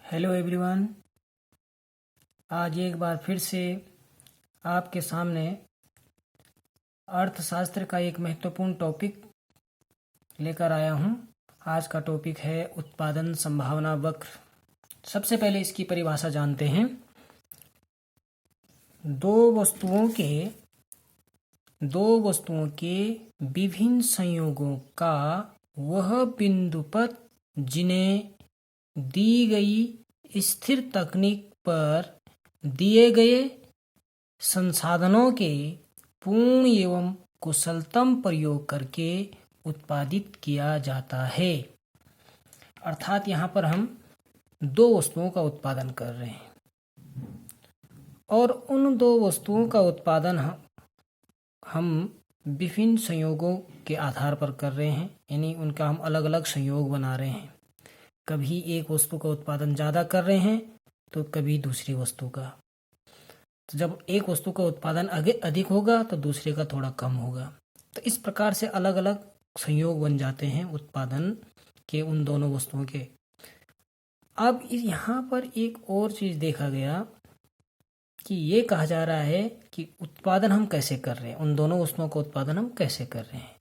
Hello everyone. आज एक बार फिर से आपके सामने अर्थशास्त्र का एक महत्वपूर्ण टॉपिक लेकर आया हूँ। आज का टॉपिक है उत्पादन संभावना वक्र। सबसे पहले इसकी परिभाषा जानते हैं। दो वस्तुओं के विभिन्न संयोगों का वह बिंदुपथ जिन्हें दी गई स्थिर तकनीक पर दिए गए संसाधनों के पूर्ण एवं कुशलतम प्रयोग करके उत्पादित किया जाता है। अर्थात यहाँ पर हम दो वस्तुओं का उत्पादन कर रहे हैं और उन दो वस्तुओं का उत्पादन हम विभिन्न संयोगों के आधार पर कर रहे हैं, यानी उनका हम अलग अलग संयोग बना रहे हैं। कभी एक वस्तु का उत्पादन ज़्यादा कर रहे हैं तो कभी दूसरी वस्तु का। तो जब एक वस्तु का उत्पादन अधिक होगा तो दूसरे का थोड़ा कम होगा। तो इस प्रकार से अलग अलग संयोग बन जाते हैं उत्पादन के उन दोनों वस्तुओं के। अब यहाँ पर एक और चीज़ देखा गया कि ये कहा जा रहा है कि उत्पादन हम कैसे कर रहे हैं, उन दोनों वस्तुओं का उत्पादन हम कैसे कर रहे हैं।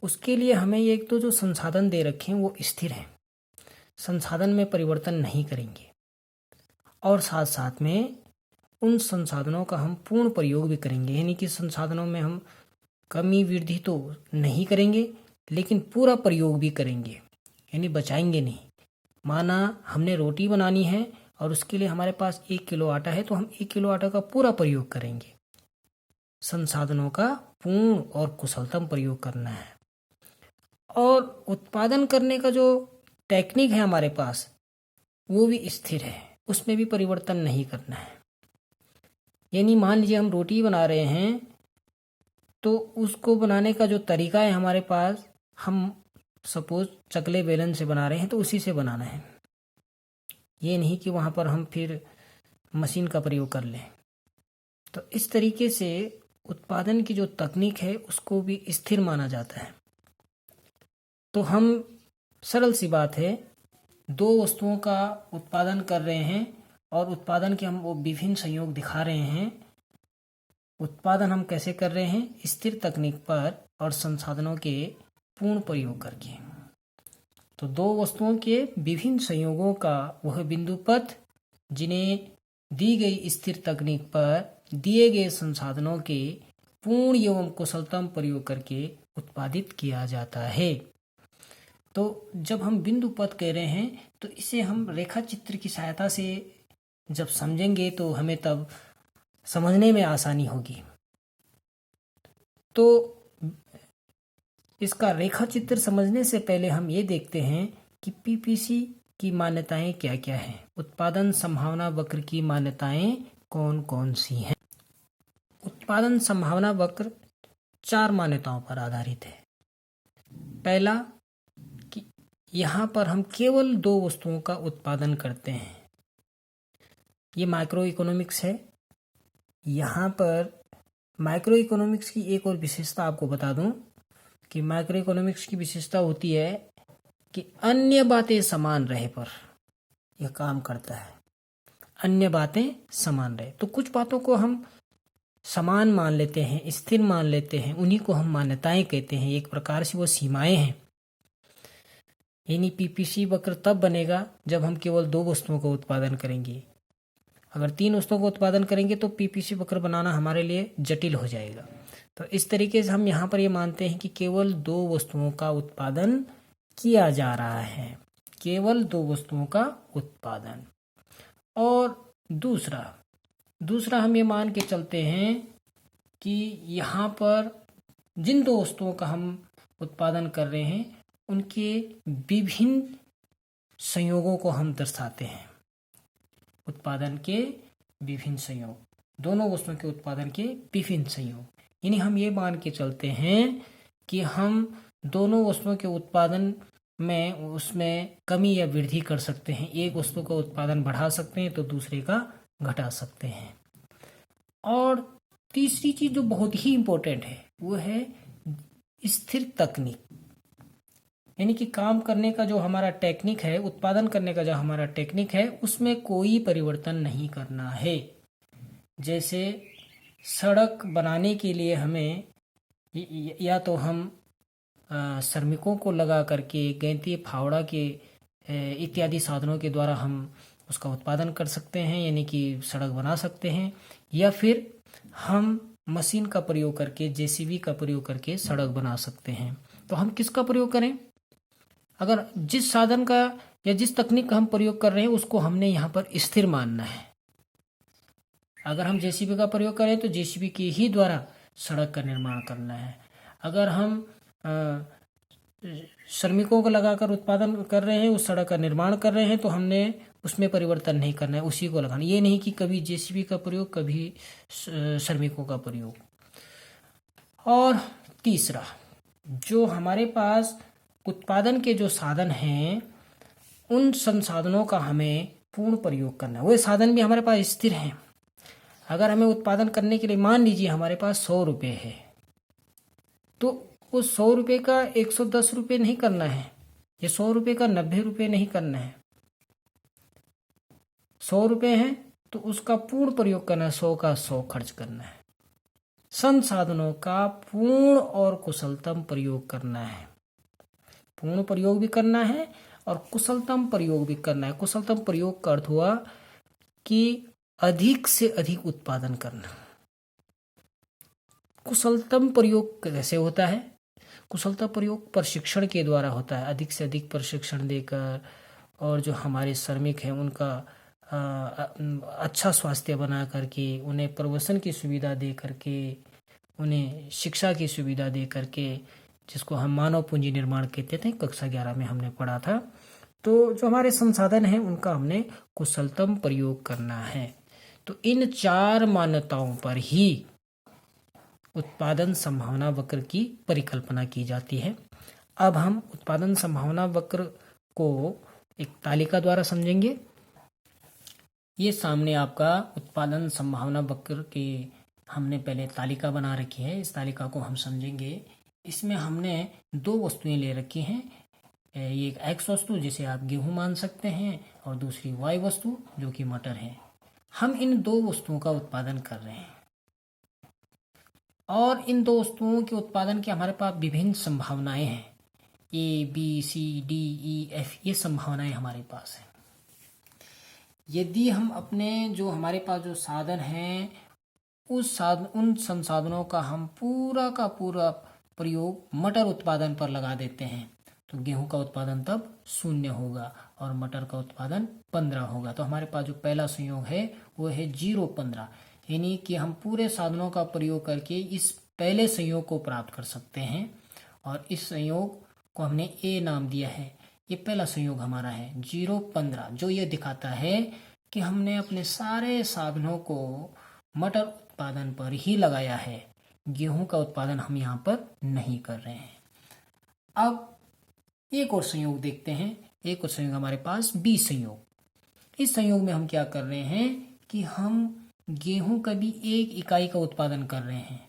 उसके लिए हमें एक तो जो संसाधन दे रखे हैं वो स्थिर हैं, संसाधन में परिवर्तन नहीं करेंगे, और साथ साथ में उन संसाधनों का हम पूर्ण प्रयोग भी करेंगे, यानी कि संसाधनों में हम कमी वृद्धि तो नहीं करेंगे लेकिन पूरा प्रयोग भी करेंगे, यानी बचाएंगे नहीं। माना हमने रोटी बनानी है और उसके लिए हमारे पास 1 किलो आटा है तो हम 1 किलो आटा का पूरा प्रयोग करेंगे। संसाधनों का पूर्ण और कुशलतम प्रयोग करना है। और उत्पादन करने का जो टेक्निक है हमारे पास वो भी स्थिर है, उसमें भी परिवर्तन नहीं करना है। यानी मान लीजिए हम रोटी बना रहे हैं तो उसको बनाने का जो तरीका है हमारे पास, हम सपोज चकले बेलन से बना रहे हैं तो उसी से बनाना है। ये नहीं कि वहाँ पर हम फिर मशीन का प्रयोग कर लें। तो इस तरीके से उत्पादन की जो तकनीक है उसको भी स्थिर माना जाता है। तो हम सरल सी बात है, दो वस्तुओं का उत्पादन कर रहे हैं और उत्पादन के हम वो विभिन्न संयोग दिखा रहे हैं। उत्पादन हम कैसे कर रहे हैं? स्थिर तकनीक पर और संसाधनों के पूर्ण प्रयोग करके। तो दो वस्तुओं के विभिन्न संयोगों का वह बिंदुपथ जिन्हें दी गई स्थिर तकनीक पर दिए गए संसाधनों के पूर्ण एवं कुशलतम प्रयोग करके उत्पादित किया जाता है। तो जब हम बिंदुपथ कह रहे हैं तो इसे हम रेखा चित्र की सहायता से जब समझेंगे तो हमें तब समझने में आसानी होगी। तो इसका रेखा चित्र समझने से पहले हम ये देखते हैं कि पीपीसी की मान्यताएं क्या क्या हैं, उत्पादन संभावना वक्र की मान्यताएं कौन कौन सी हैं। उत्पादन संभावना वक्र 4 मान्यताओं पर आधारित है। पहला कि यहाँ पर हम केवल 2 वस्तुओं का उत्पादन करते हैं, ये माइक्रो इकोनॉमिक्स है। यहाँ पर माइक्रो इकोनॉमिक्स की एक और विशेषता आपको बता दूं कि माइक्रो इकोनॉमिक्स की विशेषता होती है कि अन्य बातें समान रहे पर यह काम करता है। अन्य बातें समान रहे तो कुछ बातों को हम समान मान लेते हैं, स्थिर मान लेते हैं, उन्हीं को हम मान्यताएं कहते हैं। एक प्रकार से वो सीमाएं हैं। यानी पीपीसी वक्र तब बनेगा जब हम केवल 2 वस्तुओं का उत्पादन करेंगे। अगर 3 वस्तुओं का उत्पादन करेंगे तो पीपीसी वक्र बनाना हमारे लिए जटिल हो जाएगा। तो इस तरीके से हम यहाँ पर ये मानते हैं कि केवल 2 वस्तुओं का उत्पादन किया जा रहा है, केवल 2 वस्तुओं का उत्पादन। और दूसरा हम ये मान के चलते हैं कि यहाँ पर जिन 2 वस्तुओं का हम उत्पादन कर रहे हैं उनके विभिन्न संयोगों को हम दर्शाते हैं। उत्पादन के विभिन्न संयोग, दोनों वस्तुओं के उत्पादन के विभिन्न संयोग, यानी हम ये मान के चलते हैं कि हम दोनों वस्तुओं के उत्पादन में उसमें कमी या वृद्धि कर सकते हैं। एक वस्तु का उत्पादन बढ़ा सकते हैं तो दूसरे का घटा सकते हैं। और तीसरी चीज जो बहुत ही इंपॉर्टेंट है वो है स्थिर तकनीक। यानी कि काम करने का जो हमारा टेक्निक है, उत्पादन करने का जो हमारा टेक्निक है, उसमें कोई परिवर्तन नहीं करना है। जैसे सड़क बनाने के लिए हमें या तो हम श्रमिकों को लगा करके, गैंती, फावड़ा के इत्यादि साधनों के द्वारा हम उसका उत्पादन कर सकते हैं, यानी कि सड़क बना सकते हैं, या फिर हम मशीन का प्रयोग करके, जेसीबी का प्रयोग करके सड़क बना सकते हैं। तो हम किसका प्रयोग करें? अगर जिस साधन का या जिस तकनीक का हम प्रयोग कर रहे हैं उसको हमने यहाँ पर स्थिर मानना है। अगर हम जेसीबी का प्रयोग करें तो जेसीबी के ही द्वारा सड़क का निर्माण करना है। अगर हम श्रमिकों को लगाकर उत्पादन कर रहे हैं, उस सड़क का निर्माण कर रहे हैं, तो हमने उसमें परिवर्तन नहीं करना है, उसी को लगाना। ये नहीं कि कभी जेसीबी का प्रयोग, कभी श्रमिकों का प्रयोग। और तीसरा, जो हमारे पास उत्पादन के जो साधन हैं, उन संसाधनों का हमें पूर्ण प्रयोग करना है। वो साधन भी हमारे पास स्थिर हैं। अगर हमें उत्पादन करने के लिए, मान लीजिए हमारे पास 100 रुपये है, तो उस 100 रुपये का 110 रुपये नहीं करना है, या 100 रुपये का 90 रुपये नहीं करना है। 100 रुपये है तो उसका पूर्ण प्रयोग करना है, 100 का 100 खर्च करना है। संसाधनों का पूर्ण और कुशलतम प्रयोग करना है। पूर्ण प्रयोग भी करना है और कुशलतम प्रयोग भी करना है। कुशलतम प्रयोग का अर्थ हुआ कि अधिक से अधिक उत्पादन करना। कुशलतम प्रयोग कैसे होता है? कुशलता प्रयोग प्रशिक्षण के द्वारा होता है। अधिक से अधिक प्रशिक्षण देकर, और जो हमारे श्रमिक हैं उनका अच्छा स्वास्थ्य बना करके, उन्हें प्रवसन की सुविधा दे करके, उन्हें शिक्षा की सुविधा दे करके, जिसको हम मानव पूंजी निर्माण कहते थे, कक्षा 11 में हमने पढ़ा था। तो जो हमारे संसाधन हैं उनका हमने कुशलतम प्रयोग करना है। तो इन 4 मान्यताओं पर ही उत्पादन संभावना वक्र की परिकल्पना की जाती है। अब हम उत्पादन संभावना वक्र को एक तालिका द्वारा समझेंगे। ये सामने आपका उत्पादन संभावना वक्र की हमने पहले तालिका बना रखी है। इस तालिका को हम समझेंगे। इसमें हमने 2 वस्तुएं ले रखी हैं। ये एक एक्स वस्तु, जिसे आप गेहूं मान सकते हैं, और दूसरी वाई वस्तु जो कि मटर है। हम इन 2 वस्तुओं का उत्पादन कर रहे हैं, और इन 2 वस्तुओं के उत्पादन की हमारे पास विभिन्न संभावनाएं हैं। A, B, C, D, E, F, ये संभावनाएं हमारे पास हैं। यदि हम अपने जो हमारे पास जो साधन हैं, उन संसाधनों का हम पूरा का पूरा प्रयोग मटर उत्पादन पर लगा देते हैं, तो गेहूं का उत्पादन तब 0 होगा और मटर का उत्पादन 15 होगा। तो हमारे पास जो पहला संयोग है वो है 0-15, यानी कि हम पूरे साधनों का प्रयोग करके इस पहले संयोग को प्राप्त कर सकते हैं। और इस संयोग को हमने A नाम दिया है। ये पहला संयोग हमारा है 0-15, जो ये दिखाता है कि हमने अपने सारे साधनों को मटर उत्पादन पर ही लगाया है, गेहूं का उत्पादन हम यहाँ पर नहीं कर रहे हैं। अब एक और संयोग देखते हैं। एक और संयोग हमारे पास B संयोग। इस संयोग में हम क्या कर रहे हैं कि हम गेहूं का भी 1 इकाई का उत्पादन कर रहे हैं,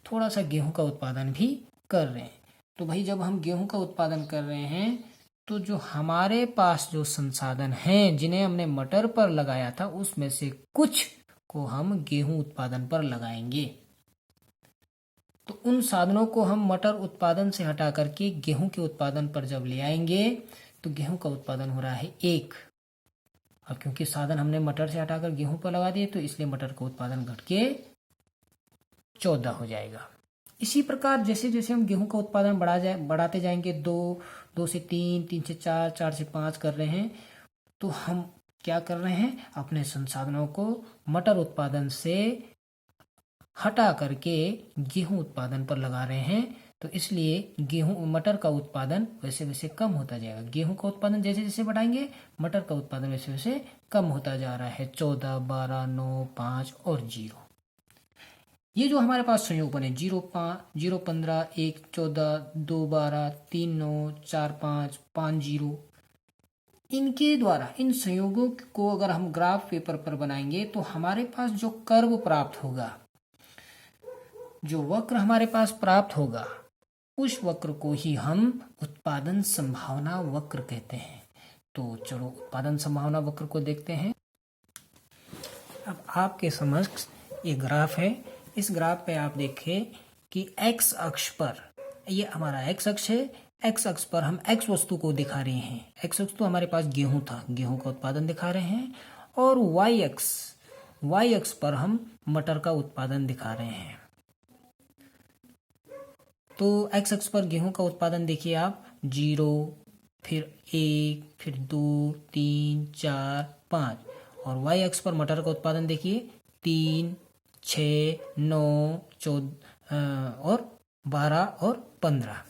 थोड़ा सा गेहूं का उत्पादन भी कर रहे हैं। तो भाई जब हम गेहूं का उत्पादन कर रहे हैं, तो जो हमारे पास जो संसाधन हैं जिन्हें हमने मटर पर लगाया था, उसमें से कुछ को हम गेहूं उत्पादन पर लगाएंगे। तो उन साधनों को हम मटर उत्पादन से हटा करके गेहूं के उत्पादन पर जब ले आएंगे, तो गेहूं का उत्पादन हो रहा है 1। अब क्योंकि साधन हमने मटर से हटाकर गेहूं पर लगा दिए, तो इसलिए मटर का उत्पादन घट के 14 हो जाएगा। इसी प्रकार जैसे जैसे हम गेहूं का उत्पादन बढ़ाते जाएंगे, 2 से 3, 3 से 4, 4 से 5 कर रहे हैं, तो हम क्या कर रहे हैं, अपने संसाधनों को मटर उत्पादन से हटा करके गेहूं उत्पादन पर लगा रहे हैं। तो इसलिए मटर का उत्पादन वैसे वैसे कम होता जाएगा। गेहूं का उत्पादन जैसे जैसे बढ़ाएंगे, मटर का उत्पादन वैसे वैसे कम होता जा रहा है। 14, 12, 9, 5 और 0। ये जो हमारे पास संयोग बने 0-15, 1, 14, 2, 12, 3, 9, 4, 5, 5, 0, इनके द्वारा, इन संयोगों को अगर हम ग्राफ पेपर पर बनाएंगे, तो हमारे पास जो कर्व प्राप्त होगा, जो वक्र हमारे पास प्राप्त होगा, उस वक्र को ही हम उत्पादन संभावना वक्र कहते हैं। तो चलो उत्पादन संभावना वक्र को देखते हैं। अब आपके समक्ष एक ग्राफ है। इस ग्राफ पे आप देखें कि एक्स अक्ष पर, ये हमारा एक्स अक्ष है, एक्स अक्ष पर हम एक्स वस्तु को दिखा रहे हैं। एक्स अक्ष तो हमारे पास गेहूं था, गेहूं का उत्पादन दिखा रहे हैं। और वाई अक्ष पर हम मटर का उत्पादन दिखा रहे हैं। तो एक्स अक्ष पर गेहूं का उत्पादन देखिए आप 0, फिर 1, फिर 2, 3, 4, 5। और वाई अक्ष पर मटर का उत्पादन देखिए 3, 6, 9, 14 और 12 और 15।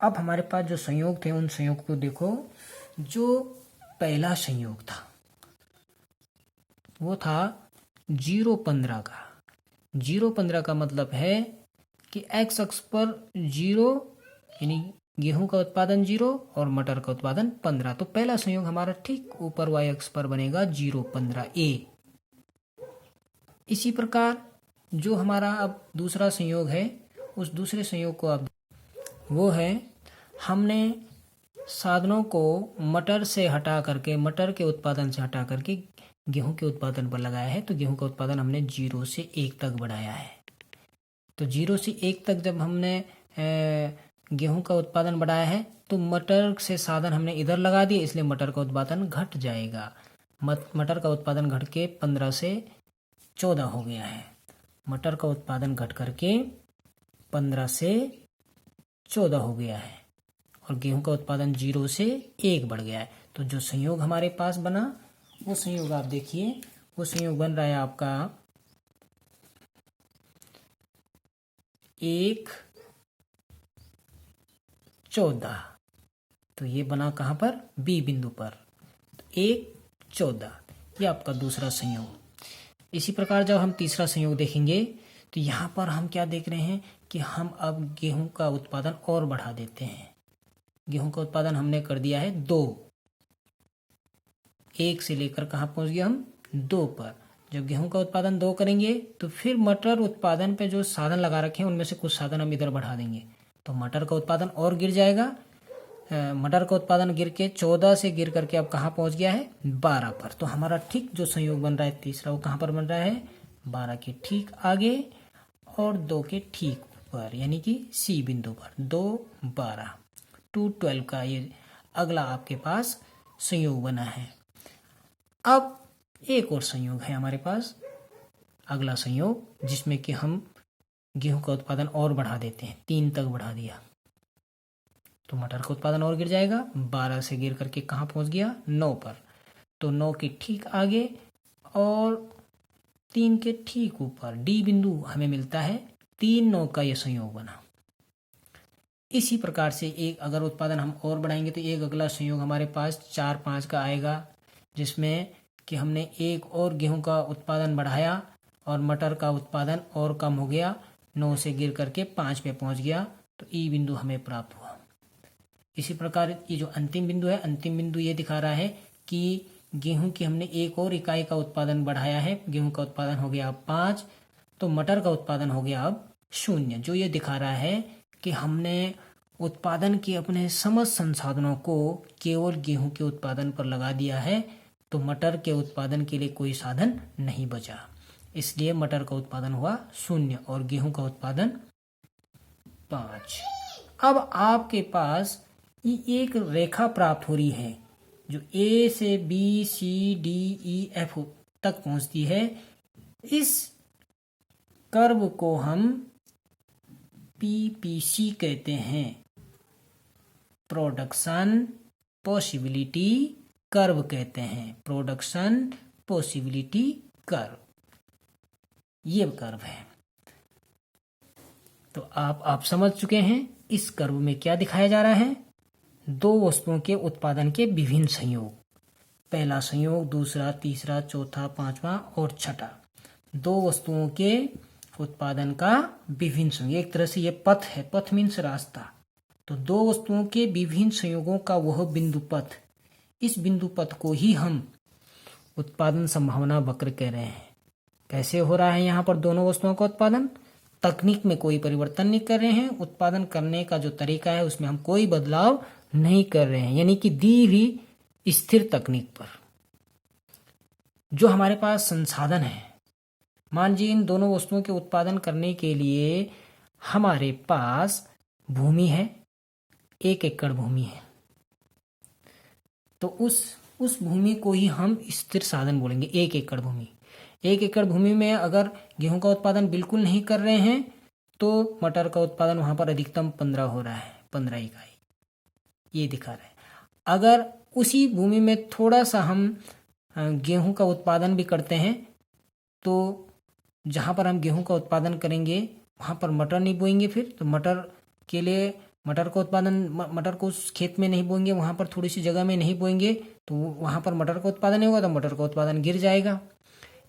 अब हमारे पास जो संयोग थे उन संयोग को देखो। जो पहला संयोग था वो था 0-15 का। 0-15 का मतलब है कि एक्स अक्ष पर 0 यानी गेहूं का उत्पादन 0 और मटर का उत्पादन 15। तो पहला संयोग हमारा ठीक ऊपर वाई अक्ष पर बनेगा 0-15A। इसी प्रकार जो हमारा अब दूसरा संयोग है, उस दूसरे संयोग को आप, वो है हमने साधनों को मटर से हटा करके, मटर के उत्पादन से हटा करके गेहूं के उत्पादन पर लगाया है। तो गेहूं का उत्पादन हमने 0 से 1 तक बढ़ाया है। तो 0 से 1 तक जब हमने गेहूं का उत्पादन बढ़ाया है तो मटर से साधन हमने इधर लगा दिए, इसलिए मटर का उत्पादन घट जाएगा। मटर का उत्पादन घट के 15 से 14 हो गया है। मटर का उत्पादन घट करके 15 से 14 हो गया है और गेहूं का उत्पादन 0 से 1 बढ़ गया है। तो जो संयोग हमारे पास बना वो संयोग आप देखिए, वो संयोग बन रहा है आपका 1-14। तो ये बना कहाँ पर? बी बिंदु पर। 1-14 ये आपका दूसरा संयोग। इसी प्रकार जब हम तीसरा संयोग देखेंगे तो यहाँ पर हम क्या देख रहे हैं कि हम अब गेहूं का उत्पादन और बढ़ा देते हैं। गेहूं का उत्पादन हमने कर दिया है 2, 1 से लेकर कहाँ पहुंच गए हम? 2 पर। जब गेहूं का उत्पादन 2 करेंगे तो फिर मटर उत्पादन पे जो साधन लगा रखे हैं उनमें से कुछ साधन हम इधर बढ़ा देंगे, तो मटर का उत्पादन और गिर जाएगा। मटर का उत्पादन गिर के 14 से गिर करके अब कहाँ पहुंच गया है? 12 पर। तो हमारा ठीक जो संयोग बन रहा है तीसरा, वो कहाँ पर बन रहा है? 12 के ठीक आगे और 2 के ठीक ऊपर, यानी कि सी बिंदु पर। 2-12 2-12 का ये अगला आपके पास संयोग बना है। अब एक और संयोग है हमारे पास, अगला संयोग, जिसमें कि हम गेहूं का उत्पादन और बढ़ा देते हैं, 3 तक बढ़ा दिया तो मटर का उत्पादन और गिर जाएगा। 12 से गिर करके कहाँ पहुंच गया? 9 पर। तो 9 के ठीक आगे और 3 के ठीक ऊपर डी बिंदु हमें मिलता है। 3-9 का यह संयोग बना। इसी प्रकार से एक अगर उत्पादन हम और बढ़ाएंगे तो एक अगला संयोग हमारे पास 4-5 का आएगा, जिसमें कि हमने एक और गेहूं का उत्पादन बढ़ाया और मटर का उत्पादन और कम हो गया, 9 से गिर करके 5 पे पहुंच गया, तो ई बिंदु हमें प्राप्त हुआ। इसी प्रकार ये जो अंतिम बिंदु है, अंतिम बिंदु ये दिखा रहा है कि गेहूं की हमने एक और इकाई का उत्पादन बढ़ाया है, गेहूं का उत्पादन हो गया अब 5, तो मटर का उत्पादन हो गया अब 0। जो ये दिखा रहा है कि हमने उत्पादन के अपने समस्त संसाधनों को केवल गेहूं के उत्पादन पर लगा दिया है, तो मटर के उत्पादन के लिए कोई साधन नहीं बचा, इसलिए मटर का उत्पादन हुआ 0 और गेहूं का उत्पादन 5। अब आपके पास ये एक रेखा प्राप्त हो रही है जो ए से B C D E F तक पहुंचती है। इस कर्व को हम पीपीसी कहते हैं, प्रोडक्शन पॉसिबिलिटी कर्व कहते हैं। प्रोडक्शन पॉसिबिलिटी कर्व, ये कर्व है। तो आप समझ चुके हैं इस कर्व में क्या दिखाया जा रहा है? 2 वस्तुओं के उत्पादन के विभिन्न संयोग, पहला संयोग, दूसरा, तीसरा, चौथा, 5वां और छठा, 2 वस्तुओं के उत्पादन का विभिन्न संयोग। एक तरह से ये पथ है, पथ मीन्स रास्ता। तो 2 वस्तुओं के विभिन्न संयोगों का वह बिंदु पथ, इस बिंदु पथ को ही हम उत्पादन संभावना वक्र कह रहे हैं। कैसे हो रहा है यहाँ पर दोनों वस्तुओं का उत्पादन? तकनीक में कोई परिवर्तन नहीं कर रहे हैं, उत्पादन करने का जो तरीका है उसमें हम कोई बदलाव नहीं कर रहे हैं, यानी कि दी हुई स्थिर तकनीक पर जो हमारे पास संसाधन है। मान लीजिए इन दोनों वस्तुओं के उत्पादन करने के लिए हमारे पास भूमि है, 1 एकड़ भूमि है, तो उस भूमि को ही हम स्थिर साधन बोलेंगे। 1 एकड़ भूमि, 1 एकड़ भूमि में अगर गेहूं का उत्पादन बिल्कुल नहीं कर रहे हैं तो मटर का उत्पादन वहां पर अधिकतम 15 हो रहा है, 15 इकाई ये दिखा रहा है। अगर उसी भूमि में थोड़ा सा हम गेहूं का उत्पादन भी करते हैं तो जहां पर हम गेहूं का उत्पादन करेंगे वहां पर मटर नहीं बोएंगे, फिर तो मटर के लिए मटर का उत्पादन, मटर को उस खेत में नहीं बोएंगे, वहां पर थोड़ी सी जगह में नहीं बोएंगे तो वहां पर मटर का उत्पादन नहीं होगा, तो मटर का उत्पादन गिर जाएगा।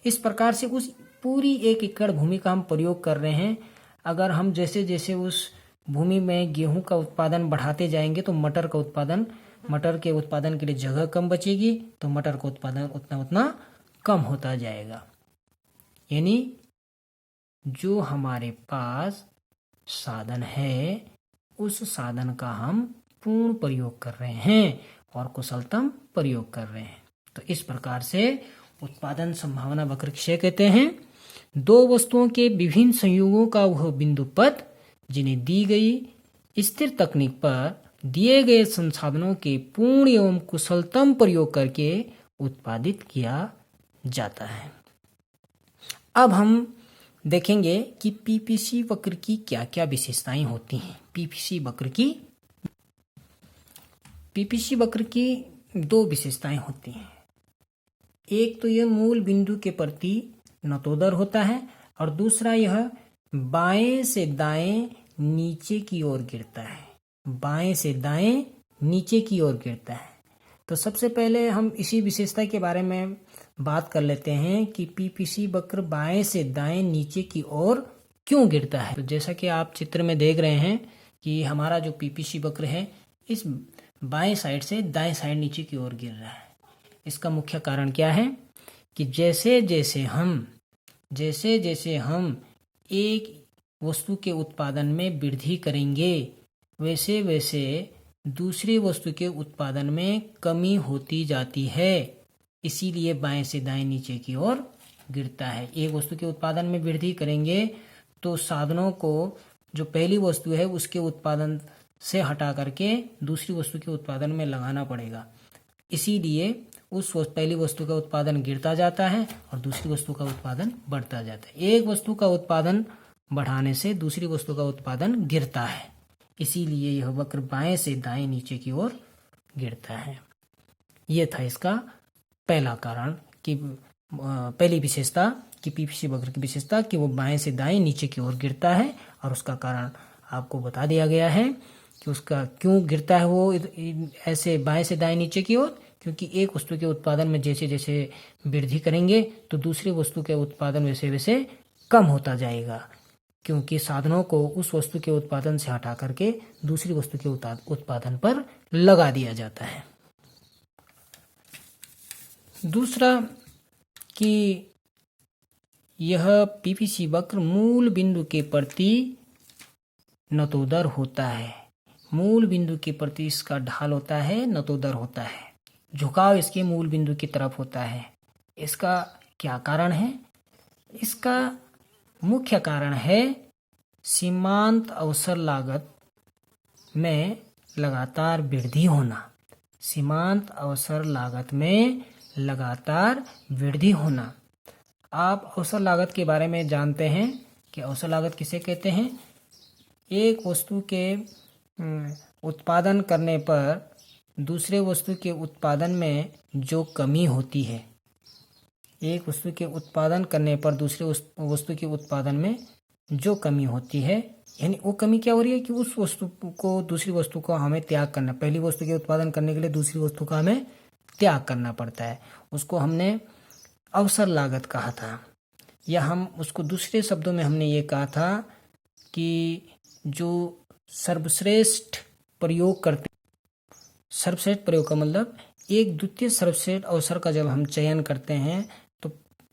इस प्रकार से उस पूरी 1 एकड़ भूमि का हम प्रयोग कर रहे हैं। अगर हम जैसे जैसे उस भूमि में गेहूं का उत्पादन बढ़ाते जाएंगे तो मटर के उत्पादन के लिए जगह कम बचेगी, तो मटर का उत्पादन उतना उतना कम होता जाएगा। यानी जो हमारे पास साधन है उस साधन का हम पूर्ण प्रयोग कर रहे हैं और कुशलतम प्रयोग कर रहे हैं। तो इस प्रकार से उत्पादन संभावना वक्र किसे कहते हैं? 2 वस्तुओं के विभिन्न संयोगों का वह बिंदु पथ जिन्हें दी गई स्थिर तकनीक पर दिए गए संसाधनों के पूर्ण एवं कुशलतम प्रयोग करके उत्पादित किया जाता है। अब हम देखेंगे कि पीपीसी वक्र की क्या क्या विशेषताएं होती हैं। पीपीसी वक्र की 2 विशेषताएं होती हैं। एक तो यह मूल बिंदु के प्रति नतोदर होता है और दूसरा यह बाएं से दाएं नीचे की ओर गिरता है। बाएं से दाएं नीचे की ओर गिरता है। तो सबसे पहले हम इसी विशेषता के बारे में बात कर लेते हैं कि पीपीसी वक्र बाएं से दाएं नीचे की ओर क्यों गिरता है। तो जैसा कि आप चित्र में देख रहे हैं कि हमारा जो पीपीसी वक्र है इस बाएं साइड से दाएं साइड नीचे की ओर गिर रहा है। इसका मुख्य कारण क्या है कि जैसे जैसे हम एक वस्तु के उत्पादन में वृद्धि करेंगे वैसे वैसे दूसरी वस्तु के उत्पादन में कमी होती जाती है। इसीलिए बाएं से दाएं नीचे की ओर गिरता है। एक वस्तु के उत्पादन में वृद्धि करेंगे तो साधनों को जो पहली वस्तु है उसके उत्पादन से हटा करके दूसरी वस्तु के उत्पादन में लगाना पड़ेगा। इसीलिए उस पहली वस्तु का उत्पादन गिरता जाता है और दूसरी वस्तु का उत्पादन बढ़ता जाता है। एक वस्तु का उत्पादन बढ़ाने से दूसरी वस्तु का उत्पादन गिरता है, इसीलिए यह वक्र बाएं से दाएं नीचे की ओर गिरता है। यह था इसका पहला कारण कि पहली विशेषता कि पीपीसी वक्र की विशेषता कि वो बाएं से दाएं नीचे की ओर गिरता है, और उसका कारण आपको बता दिया गया है कि उसका क्यों गिरता है वो ऐसे बाएं से दाएं नीचे की ओर। क्योंकि एक वस्तु के उत्पादन में जैसे जैसे वृद्धि करेंगे तो दूसरी वस्तु के उत्पादन वैसे वैसे कम होता जाएगा, क्योंकि साधनों को उस वस्तु के उत्पादन से हटा करके दूसरी वस्तु के उत्पादन पर लगा दिया जाता है। दूसरा कि यह पीपीसी वक्र मूल बिंदु के प्रति नतोदर होता है। मूल बिंदु के प्रति इसका ढाल होता है, नतोदर होता है, झुकाव इसके मूल बिंदु की तरफ होता है। इसका क्या कारण है? इसका मुख्य कारण है सीमांत अवसर लागत में लगातार वृद्धि होना। सीमांत अवसर लागत में लगातार वृद्धि होना। आप अवसर लागत के बारे में जानते हैं कि अवसर लागत किसे कहते हैं? एक वस्तु के उत्पादन करने पर दूसरे वस्तु के उत्पादन में जो कमी होती है, एक वस्तु के उत्पादन करने पर दूसरे वस्तु के उत्पादन में जो कमी होती है, यानी वो कमी क्या हो रही है कि उस वस्तु को दूसरी वस्तु को हमें त्याग करना, पहली वस्तु के उत्पादन करने के लिए दूसरी वस्तु का हमें त्याग करना पड़ता है। उसको हमने अवसर लागत कहा था, या हम उसको दूसरे शब्दों में हमने ये कहा था कि जो सर्वश्रेष्ठ प्रयोग करते, सर्वश्रेष्ठ प्रयोग का मतलब एक द्वितीय सर्वश्रेष्ठ अवसर का जब हम चयन करते हैं तो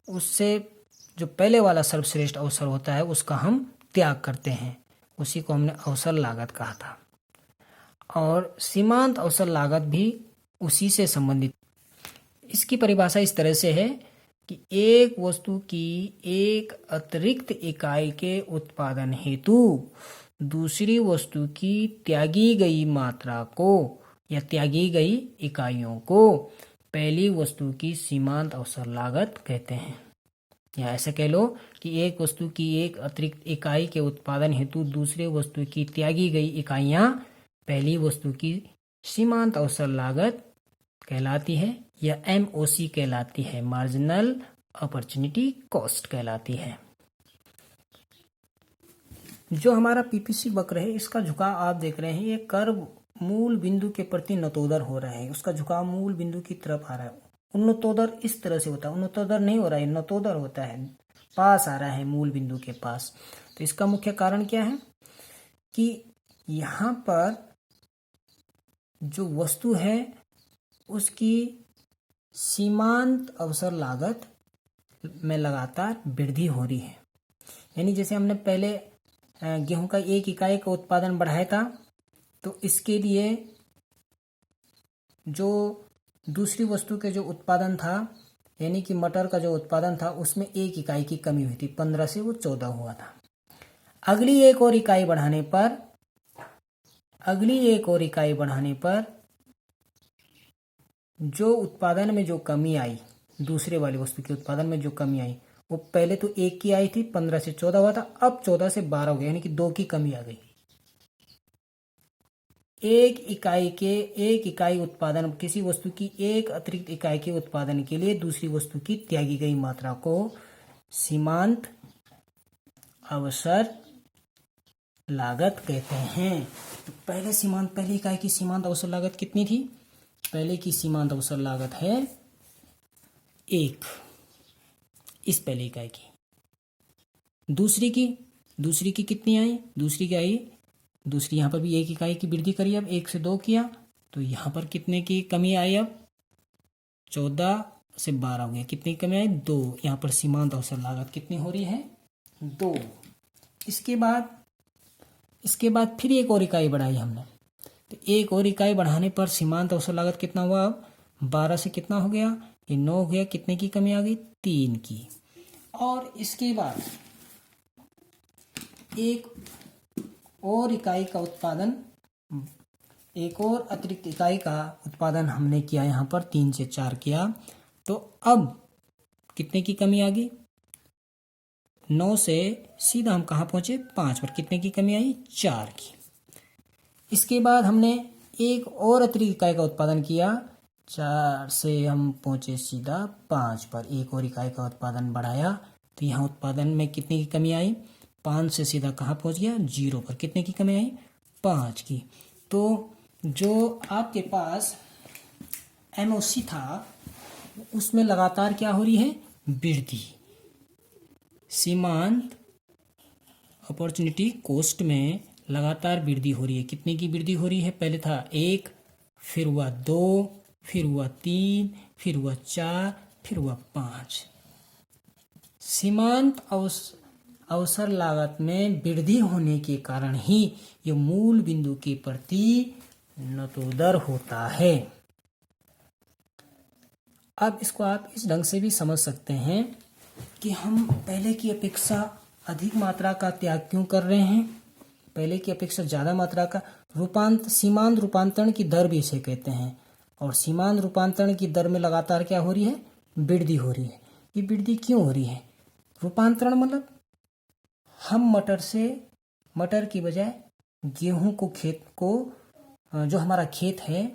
उससे जो पहले वाला सर्वश्रेष्ठ अवसर होता है उसका हम त्याग करते हैं, उसी को हमने अवसर लागत कहा था। और सीमांत अवसर लागत भी उसी से संबंधित। इसकी परिभाषा इस तरह से है कि एक वस्तु की एक अतिरिक्त इकाई के उत्पादन हेतु दूसरी वस्तु की त्यागी गई मात्रा को या त्यागी गई इकाइयों को पहली वस्तु की सीमांत अवसर लागत कहते हैं। या ऐसे कह लो कि एक वस्तु की एक अतिरिक्त इकाई के उत्पादन हेतु दूसरे वस्तु की त्यागी गई इकाइयां पहली वस्तु की सीमांत अवसर लागत कहलाती है या MOC कहलाती है, मार्जिनल अपॉर्चुनिटी कॉस्ट कहलाती है। जो हमारा PPC वक्र है, इसका झुकाव आप देख रहे हैं, ये कर्व मूल बिंदु के प्रति नतोदर हो रहा है, उसका झुकाव मूल बिंदु की तरफ आ रहा है। उन्नतोदर इस तरह से होता है, उन्नतोदर नहीं हो रहा है, नतोदर होता है, पास आ रहा है मूल बिंदु के पास। तो इसका मुख्य कारण क्या है कि यहाँ पर जो वस्तु है उसकी सीमांत अवसर लागत में लगातार वृद्धि हो रही है। यानी जैसे हमने पहले गेहूं का एक इकाई का उत्पादन बढ़ाया था, तो इसके लिए जो दूसरी वस्तु के जो उत्पादन था, यानी कि मटर का जो उत्पादन था, उसमें एक इकाई की कमी हुई थी, 15 से वो 14 हुआ था। अगली एक और इकाई बढ़ाने पर जो उत्पादन में जो कमी आई, दूसरे वाली वस्तु के उत्पादन में जो कमी आई, वो पहले तो एक की आई थी, 15 से 14 हुआ था, अब 14 से 12 हो गया, यानी कि 2 की कमी आ गई। एक इकाई उत्पादन, किसी वस्तु की एक अतिरिक्त इकाई के उत्पादन के लिए दूसरी वस्तु की त्यागी गई मात्रा को सीमांत अवसर लागत कहते हैं। तो पहली इकाई की सीमांत अवसर लागत कितनी थी? पहले की सीमांत अवसर लागत है 1, इस पहली इकाई की। दूसरी की कितनी आई? दूसरी यहाँ पर भी एक इकाई की वृद्धि करी, अब 1 से 2 किया, तो यहाँ पर कितने की कमी आई? अब 14 से 12 हो गया, कितनी कमी आई? 2। यहाँ पर सीमांत अवसर लागत कितनी हो रही है? 2। इसके बाद फिर एक और इकाई बढ़ाई हमने, तो एक और इकाई बढ़ाने पर सीमांत अवसर लागत कितना हुआ? अब 12 से कितना हो गया? ये 9 हो गया, कितने की कमी आ गई? 3 की। और इसके बाद एक और अतिरिक्त इकाई का उत्पादन हमने किया, यहाँ पर 3 से 4 किया, तो अब कितने की कमी आ गई? 9 से सीधा हम कहाँ पहुंचे? 5 पर। कितने की कमी आई? 4 की। इसके बाद हमने एक और अतिरिक्त इकाई का उत्पादन किया, 4 से हम पहुंचे सीधा 5 पर। एक और इकाई का उत्पादन बढ़ाया, तो यहाँ उत्पादन में कितने की कमी आई? 5 से सीधा कहाँ पहुंच गया? 0 पर। कितने की कमी आई? 5 की। तो जो आपके पास MOC था, उसमें लगातार क्या हो रही है? वृद्धि। सीमांत अपॉर्चुनिटी कॉस्ट में लगातार वृद्धि हो रही है। कितने की वृद्धि हो रही है? पहले था 1, फिर हुआ 2, फिर हुआ 3, फिर हुआ 4, फिर हुआ 5। सीमांत अवसर लागत में वृद्धि होने के कारण ही ये मूल बिंदु के प्रति नतोदर होता है। अब इसको आप इस ढंग से भी समझ सकते हैं कि हम पहले की अपेक्षा अधिक मात्रा का त्याग क्यों कर रहे हैं, पहले की अपेक्षा ज़्यादा मात्रा का सीमांत रूपांतरण की दर भी इसे कहते हैं। और सीमांत रूपांतरण की दर में लगातार क्या हो रही है? वृद्धि हो रही है। ये वृद्धि क्यों हो रही है? रूपांतरण मतलब हम मटर की बजाय गेहूं को जो हमारा खेत है,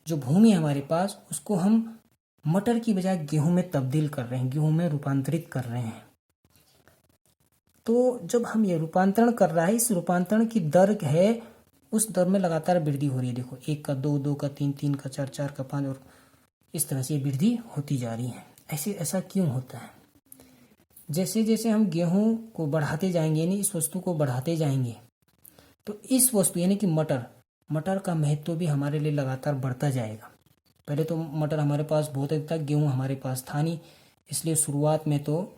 जो भूमि है हमारे पास, उसको हम मटर की बजाय गेहूं में तब्दील कर रहे हैं, गेहूं में रूपांतरित कर रहे हैं। तो जब हम ये रूपांतरण कर रहा है, इस रूपांतरण की दर है, उस दर में लगातार वृद्धि हो रही है। देखो, 1 का 2, 2 का 3, 3 का 4, 4 का 5, और इस तरह से वृद्धि होती जा रही है। ऐसा क्यों होता है? जैसे जैसे हम गेहूं को बढ़ाते जाएंगे, यानी इस वस्तु को बढ़ाते जाएंगे, तो इस वस्तु यानी कि मटर का महत्व भी हमारे लिए लगातार बढ़ता जाएगा। पहले तो मटर हमारे पास बहुत अधिक था, गेहूं हमारे पास था नहीं, इसलिए शुरुआत में तो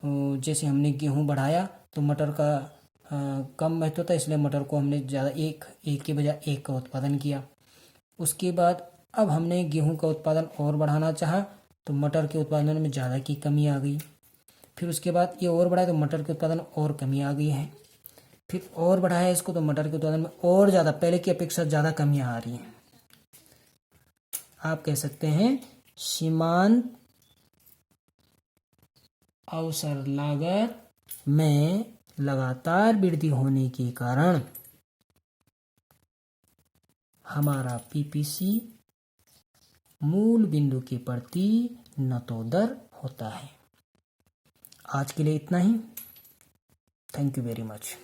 जैसे हमने गेहूं बढ़ाया तो मटर का कम महत्व था, इसलिए मटर को हमने ज़्यादा एक के बजाय एक का उत्पादन किया। उसके बाद अब हमने गेहूं का उत्पादन और बढ़ाना चाहा तो मटर के उत्पादन में ज़्यादा की कमी आ गई। फिर उसके बाद ये और बढ़ाया तो मटर के उत्पादन और कमी आ गई है। फिर और बढ़ाया इसको तो मटर के उत्पादन में और ज़्यादा, पहले की अपेक्षा ज़्यादा कमियाँ आ रही हैं। आप कह सकते हैं सीमांत अवसर लागत में लगातार वृद्धि होने के कारण हमारा पीपीसी मूल बिंदु के प्रति नतोदर होता है। आज के लिए इतना ही। Thank you very much.